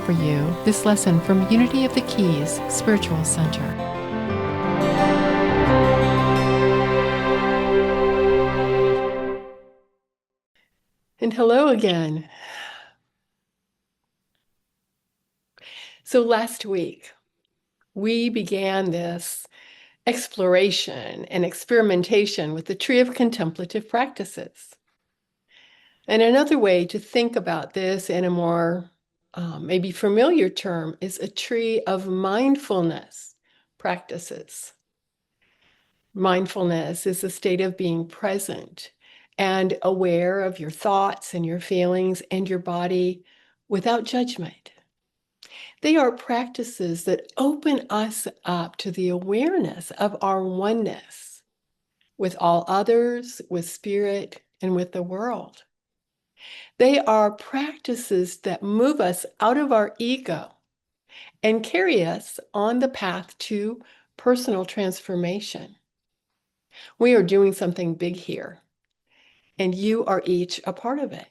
for you this lesson from Unity of the Keys Spiritual Center. And hello again. So last week, we began this exploration and experimentation with the Tree of Contemplative Practices. And another way to think about this in a more maybe familiar term is a tree of mindfulness practices. Mindfulness is a state of being present and aware of your thoughts and your feelings and your body without judgment. They are practices that open us up to the awareness of our oneness with all others, with spirit, and with the world. They are practices that move us out of our ego and carry us on the path to personal transformation. We are doing something big here, and you are each a part of it.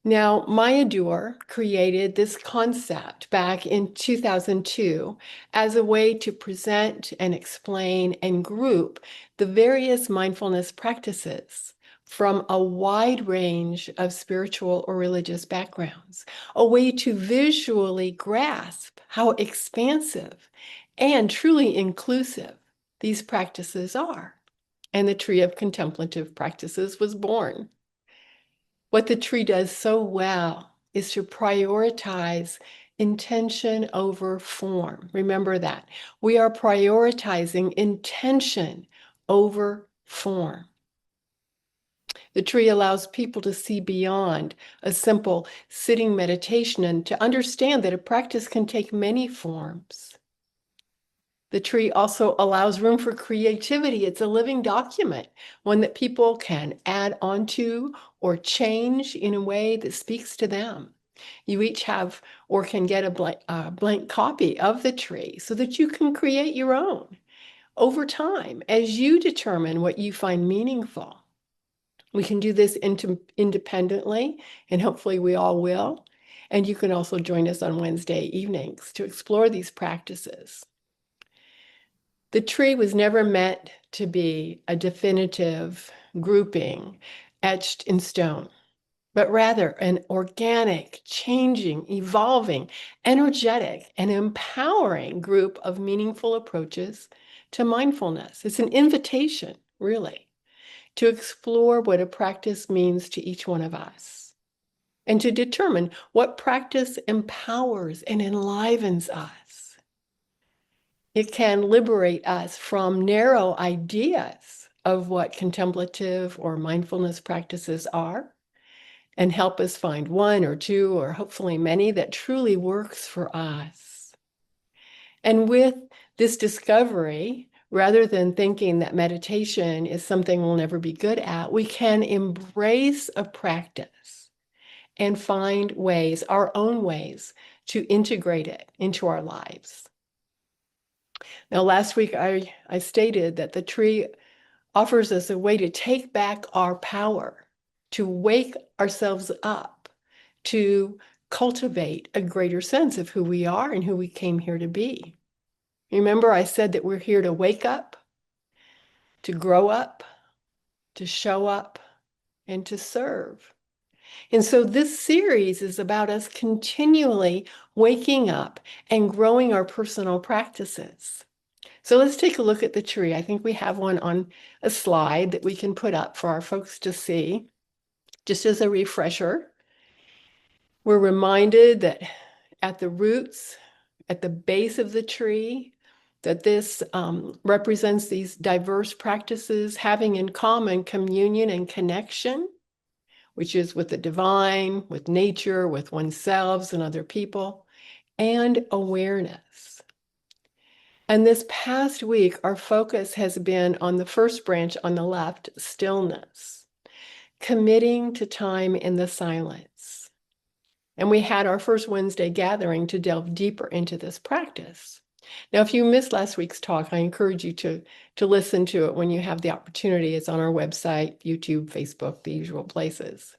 Now, Maya Dewar created this concept back in 2002 as a way to present and explain and group the various mindfulness practices from a wide range of spiritual or religious backgrounds, a way to visually grasp how expansive and truly inclusive these practices are. And the Tree of Contemplative Practices was born. What the tree does so well is to prioritize intention over form. Remember that. We are prioritizing intention over form. The tree allows people to see beyond a simple sitting meditation and to understand that a practice can take many forms. The tree also allows room for creativity. It's a living document, one that people can add onto or change in a way that speaks to them. You each have or can get a blank copy of the tree so that you can create your own over time as you determine what you find meaningful. We can do this independently, and hopefully we all will. And you can also join us on Wednesday evenings to explore these practices. The tree was never meant to be a definitive grouping etched in stone, but rather an organic, changing, evolving, energetic, and empowering group of meaningful approaches to mindfulness. It's an invitation, really, to explore what a practice means to each one of us and to determine what practice empowers and enlivens us. It can liberate us from narrow ideas of what contemplative or mindfulness practices are and help us find one or two or hopefully many that truly works for us. And with this discovery, rather than thinking that meditation is something we'll never be good at, we can embrace a practice and find ways, our own ways, to integrate it into our lives. Now, last week, I stated that the tree offers us a way to take back our power, to wake ourselves up, to cultivate a greater sense of who we are and who we came here to be. Remember, I said that we're here to wake up, to grow up, to show up, and to serve. And so this series is about us continually waking up and growing our personal practices. So let's take a look at the tree. I think we have one on a slide that we can put up for our folks to see. Just as a refresher, we're reminded that at the roots, at the base of the tree, that this represents these diverse practices having in common communion and connection, which is with the divine, with nature, with oneself and other people, and awareness. And this past week, our focus has been on the first branch on the left, stillness, committing to time in the silence. And we had our first Wednesday gathering to delve deeper into this practice. Now, if you missed last week's talk, I encourage you to listen to it when you have the opportunity. It's on our website, YouTube, Facebook, the usual places.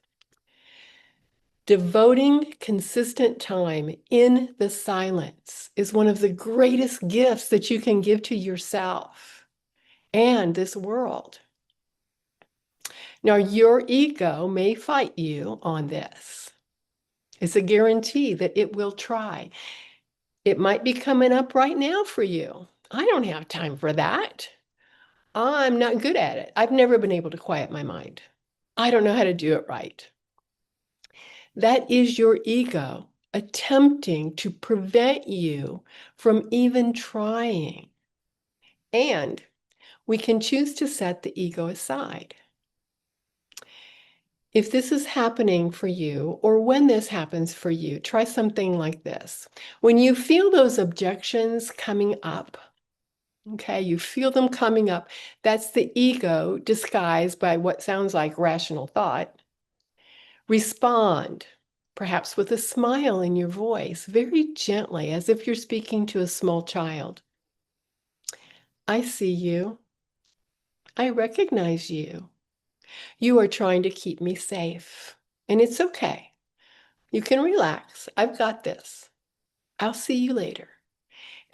Devoting consistent time in the silence is one of the greatest gifts that you can give to yourself and this world. Now, your ego may fight you on this. It's a guarantee that it will try. It might be coming up right now for you. I don't have time for that. I'm not good at it. I've never been able to quiet my mind. I don't know how to do it right. That is your ego attempting to prevent you from even trying. And we can choose to set the ego aside. If this is happening for you, or when this happens for you, try something like this. When you feel those objections coming up, okay, you feel them coming up, that's the ego disguised by what sounds like rational thought. Respond, perhaps with a smile in your voice, very gently, as if you're speaking to a small child. I see you. I recognize you. You are trying to keep me safe, and it's okay. You can relax. I've got this. I'll see you later.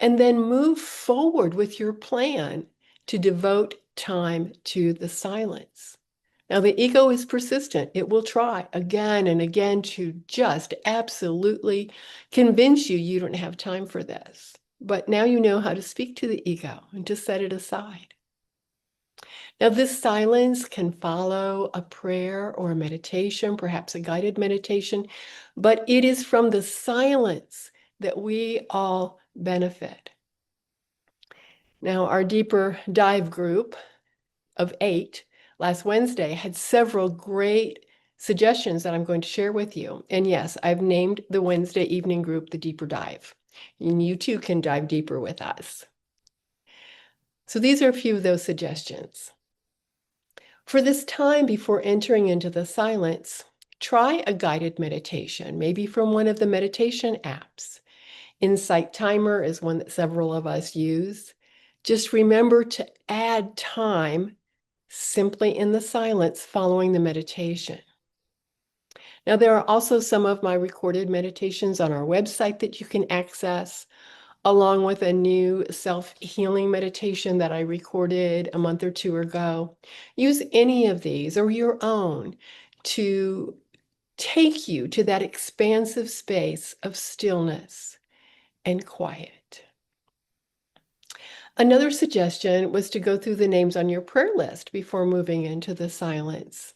And then move forward with your plan to devote time to the silence. Now, the ego is persistent. It will try again and again to just absolutely convince you you don't have time for this. But now you know how to speak to the ego and to set it aside. Now, this silence can follow a prayer or a meditation, perhaps a guided meditation, but it is from the silence that we all benefit. Now, our deeper dive group of 8 last Wednesday had several great suggestions that I'm going to share with you. And yes, I've named the Wednesday evening group the Deeper Dive. And you too can dive deeper with us. So these are a few of those suggestions. For this time before entering into the silence, try a guided meditation, maybe from one of the meditation apps. Insight Timer is one that several of us use. Just remember to add time simply in the silence following the meditation. Now, there are also some of my recorded meditations on our website that you can access, along with a new self-healing meditation that I recorded a month or two ago. Use any of these or your own to take you to that expansive space of stillness and quiet. Another suggestion was to go through the names on your prayer list before moving into the silence.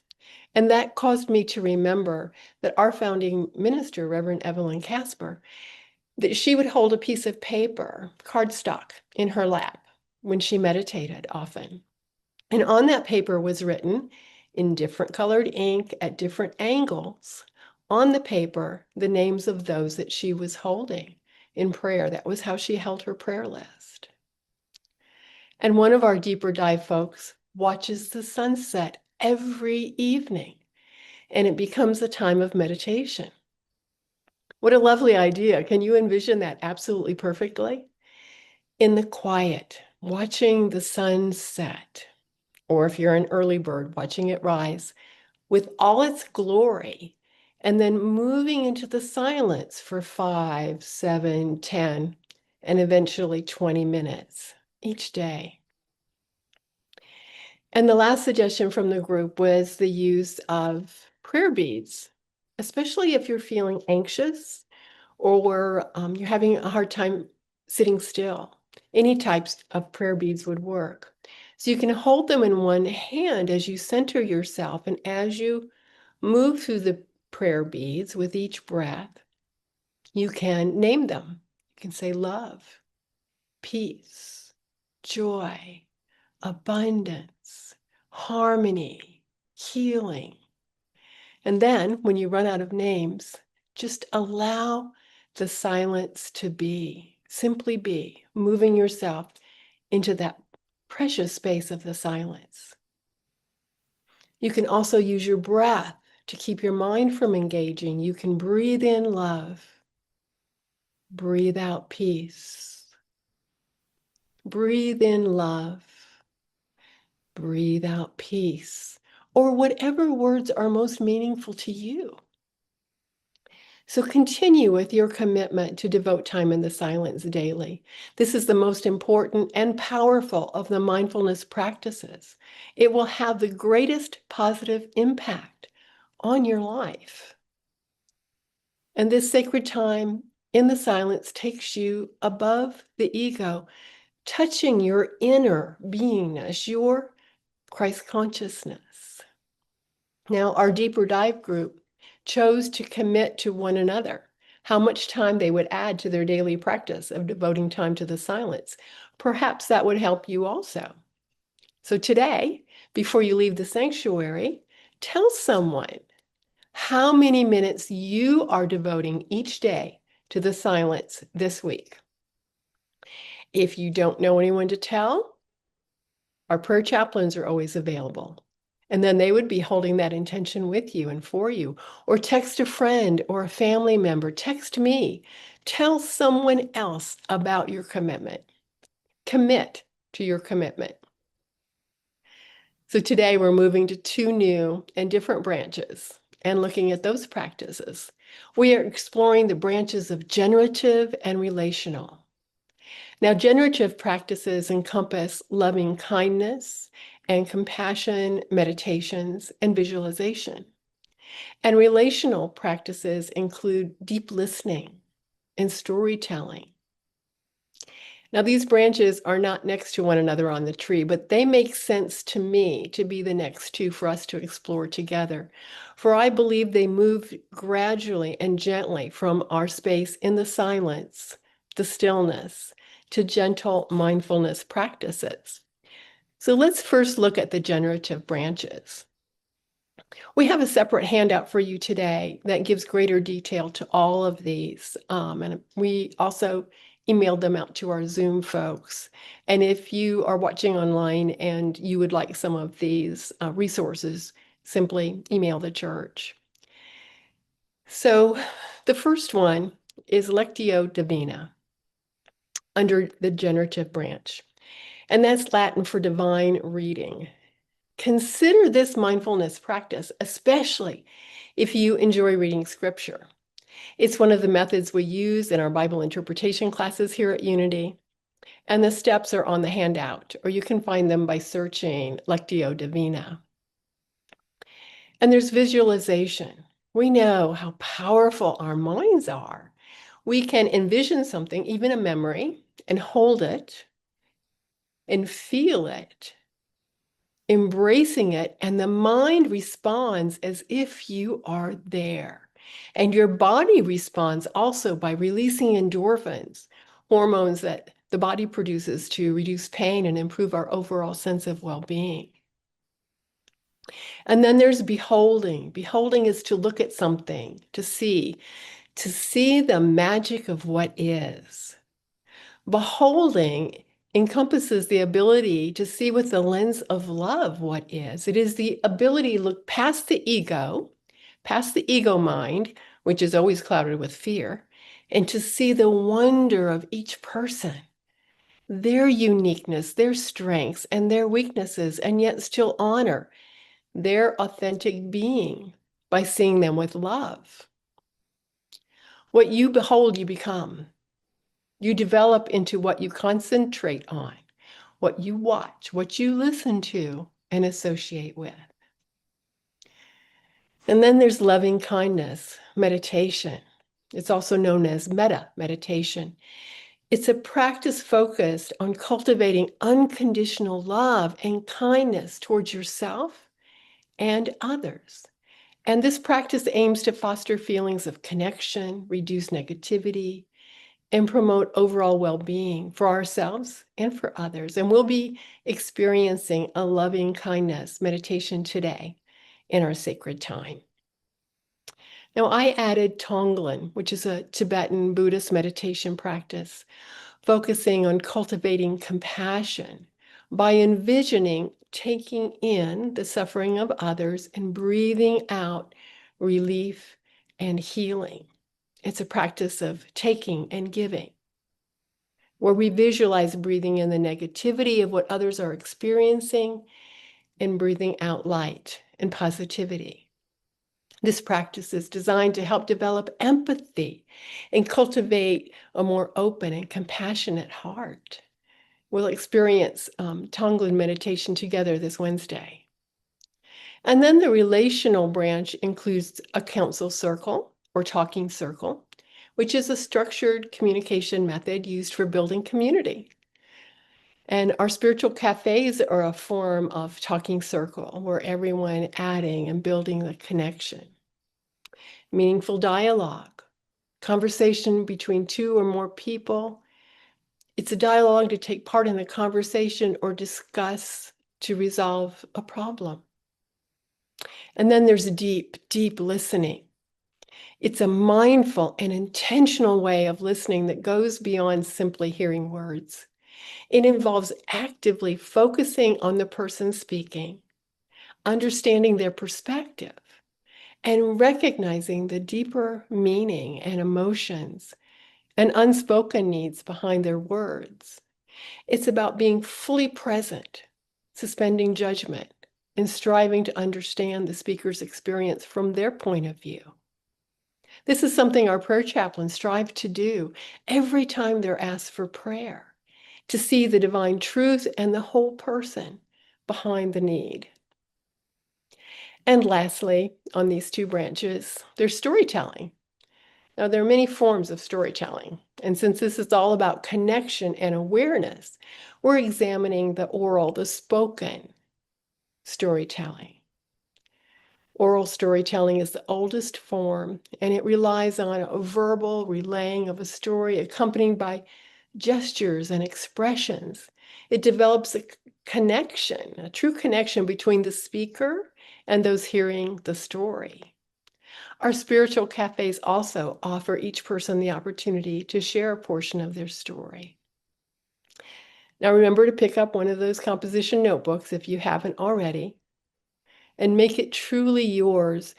And that caused me to remember that our founding minister, Reverend Evelyn Casper, that she would hold a piece of paper, cardstock, in her lap when she meditated often. And on that paper was written in different colored ink at different angles on the paper the names of those that she was holding in prayer. That was how she held her prayer list. And one of our deeper dive folks watches the sunset every evening, and it becomes a time of meditation. What a lovely idea. Can you envision that absolutely perfectly? In the quiet, watching the sun set, or if you're an early bird, watching it rise with all its glory, and then moving into the silence for 5, 7, 10, and eventually 20 minutes each day. And the last suggestion from the group was the use of prayer beads, especially if you're feeling anxious or you're having a hard time sitting still. Any types of prayer beads would work. So you can hold them in one hand as you center yourself, and as you move through the prayer beads with each breath, you can name them. You can say love, peace, joy, abundance, harmony, healing. And then when you run out of names, just allow the silence to be, simply be, moving yourself into that precious space of the silence. You can also use your breath to keep your mind from engaging. You can breathe in love, breathe out peace, breathe in love, breathe out peace, or whatever words are most meaningful to you. So continue with your commitment to devote time in the silence daily. This is the most important and powerful of the mindfulness practices. It will have the greatest positive impact on your life. And this sacred time in the silence takes you above the ego, touching your inner beingness, your Christ consciousness. Now, our deeper dive group chose to commit to one another how much time they would add to their daily practice of devoting time to the silence. Perhaps that would help you also. So today, before you leave the sanctuary, tell someone how many minutes you are devoting each day to the silence this week. If you don't know anyone to tell, our prayer chaplains are always available. And then they would be holding that intention with you and for you. Or text a friend or a family member. Text me. Tell someone else about your commitment. Commit to your commitment. So today we're moving to two new and different branches and looking at those practices. We are exploring the branches of generative and relational. Now, generative practices encompass loving kindness and compassion, meditations, and visualization. And relational practices include deep listening and storytelling. Now, these branches are not next to one another on the tree, but they make sense to me to be the next two for us to explore together. For I believe they move gradually and gently from our space in the silence, the stillness, to gentle mindfulness practices. So let's first look at the generative branches. We have a separate handout for you today that gives greater detail to all of these. And we also emailed them out to our Zoom folks. And if you are watching online and you would like some of these resources, simply email the church. So the first one is Lectio Divina under the generative branch. And that's Latin for divine reading. Consider this mindfulness practice, especially if you enjoy reading scripture. It's one of the methods we use in our Bible interpretation classes here at Unity, and the steps are on the handout, or you can find them by searching Lectio Divina. And there's visualization. We know how powerful our minds are. We can envision something, even a memory, and hold it and feel it, embracing it, and the mind responds as if you are there. And your body responds also by releasing endorphins, hormones that the body produces to reduce pain and improve our overall sense of well-being. And then there's beholding. Beholding is to look at something, to see the magic of what is. Beholding encompasses the ability to see with the lens of love what is. It is the ability to look past the ego mind, which is always clouded with fear, and to see the wonder of each person, their uniqueness, their strengths, and their weaknesses, and yet still honor their authentic being by seeing them with love. What you behold, you become. You develop into what you concentrate on, what you watch, what you listen to and associate with. And then there's loving kindness, meditation. It's also known as metta meditation. It's a practice focused on cultivating unconditional love and kindness towards yourself and others. And this practice aims to foster feelings of connection, reduce negativity, and promote overall well-being for ourselves and for others. And we'll be experiencing a loving kindness meditation today in our sacred time. Now, I added Tonglen, which is a Tibetan Buddhist meditation practice, focusing on cultivating compassion by envisioning taking in the suffering of others and breathing out relief and healing. It's a practice of taking and giving, where we visualize breathing in the negativity of what others are experiencing and breathing out light and positivity. This practice is designed to help develop empathy and cultivate a more open and compassionate heart. We'll experience Tonglen meditation together this Wednesday. And then the relational branch includes a council circle or talking circle, which is a structured communication method used for building community. And our spiritual cafes are a form of talking circle where everyone adding and building the connection. Meaningful dialogue, conversation between two or more people. It's a dialogue to take part in the conversation or discuss to resolve a problem. And then there's deep, deep listening. It's a mindful and intentional way of listening that goes beyond simply hearing words. It involves actively focusing on the person speaking, understanding their perspective, and recognizing the deeper meaning and emotions and unspoken needs behind their words. It's about being fully present, suspending judgment, and striving to understand the speaker's experience from their point of view. This is something our prayer chaplains strive to do every time they're asked for prayer, to see the divine truth and the whole person behind the need. And lastly, on these two branches, there's storytelling. Now, there are many forms of storytelling, and since this is all about connection and awareness, we're examining the oral, the spoken storytelling. Oral storytelling is the oldest form, and it relies on a verbal relaying of a story accompanied by gestures and expressions. It develops a connection, a true connection between the speaker and those hearing the story. Our spiritual cafes also offer each person the opportunity to share a portion of their story. Now remember to pick up one of those composition notebooks if you haven't already, and make it truly yours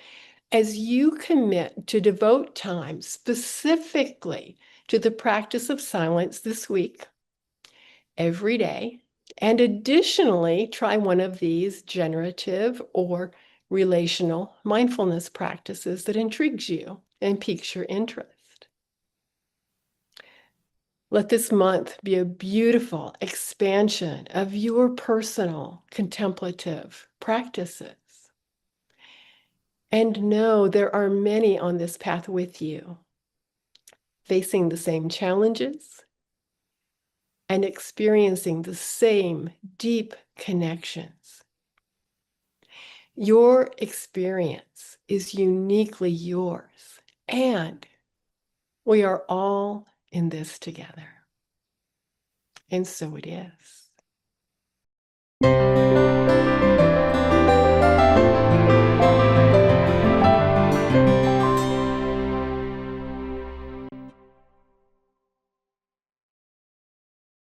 as you commit to devote time specifically to the practice of silence this week, every day, and additionally try one of these generative or relational mindfulness practices that intrigues you and piques your interest. Let this month be a beautiful expansion of your personal contemplative practices. And know there are many on this path with you, facing the same challenges and experiencing the same deep connections. Your experience is uniquely yours, and we are all in this together. And so it is.